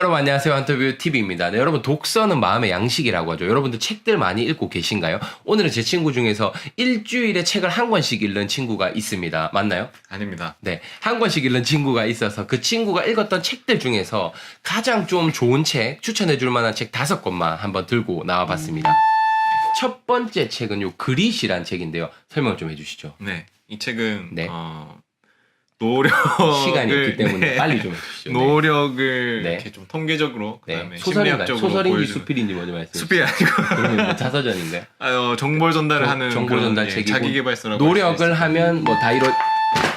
여러분 안녕하세요. 한터뷰 TV입니다. 네, 여러분 독서는 마음의 양식이라고 하죠. 여러분들 책들 많이 읽고 계신가요? 오늘은 제 친구 중에서 일주일에 책을 한 권씩 읽는 친구가 있습니다. 맞나요? 아닙니다. 네, 한 권씩 읽는 친구가 있어서 그 친구가 읽었던 책들 중에서 가장 좀 좋은 책, 추천해 줄 만한 책 5권만 한번 들고 나와봤습니다. 첫 번째 책은 요 그릿이란 책인데요. 설명 좀 해주시죠. 네, 이 책은 네. 노력 시간이 없기 때문에 빨리 좀 해주시죠. 네. 노력을 네. 이렇게 좀 통계적으로 그다음에 소설인가요? 심리학적으로 소설인지 보여주는 수필인지 먼저 말씀해 주세요. 수필이 아니고 그러면 뭐 자서전인가요? 정보 전달을 하는 정보 전달 그런, 책이고 자기계발서라고 노력을 하면 뭐 다 이런.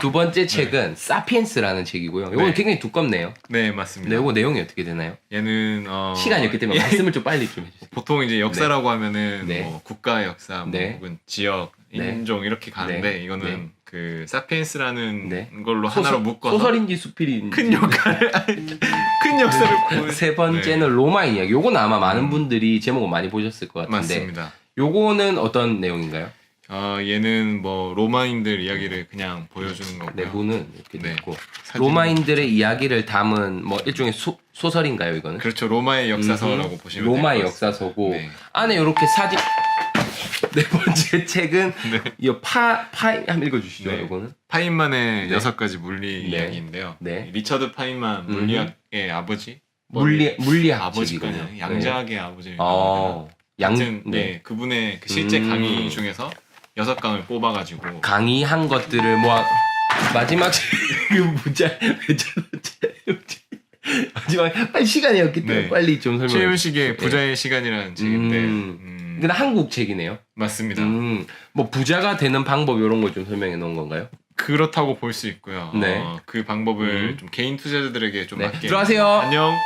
두 번째 책은 사피엔스라는 책이고요. 이건 네. 굉장히 두껍네요. 네, 맞습니다. 네, 이거 내용이 어떻게 되나요? 얘는 시간이 없기 때문에 말씀을 좀 빨리 좀 해주세요. 보통 이제 역사라고 하면은 네. 뭐 국가 역사, 뭐 네. 혹은 지역, 네. 인종 이렇게 가는데 네. 이거는 네. 그 사피엔스라는 네. 걸로 하나로 묶어서 소설인지 수필인지 큰 역할을 큰 역사를 보는 세 번째는 로마인 이야기. 요거는 아마 많은 분들이 제목을 많이 보셨을 것 같은데 맞습니다. 요거는 어떤 내용인가요? 얘는 뭐 로마인들 이야기를 그냥 보여주는 거고요. 내부는 이렇게 네. 있고 사진- 로마인들의 이야기를 담은 뭐 일종의 소설인가요 이거는? 그렇죠. 로마의 역사서라고 보시면 로마의 될것 같습니다. 역사서고 네. 안에 이렇게 사진. 네 번째 책은 네. 이 한번 읽어주시죠. 네. 이거는 파인만의 네. 6가지 물리 네. 이야기인데요. 네. 리처드 파인만 물리학의 아버지, 물리학 아버지가 책이군요. 양자학의 아버지를 양 네. 그분의 그 실제 강의 중에서 6강을 뽑아가지고 강의한 것들을 모아 마지막 그 문자 마지막 빨리 시간이 없기 때문에 네. 빨리 좀 설명해 주세요. 최윤식의 부자의 시간이라는 책인데 근데 한국 책이네요. 맞습니다. 뭐 부자가 되는 방법 이런 걸 좀 설명해 놓은 건가요? 그렇다고 볼 수 있고요. 네. 그 방법을 좀 개인 투자자들에게 좀 네. 맞게 들어가세요. 안녕.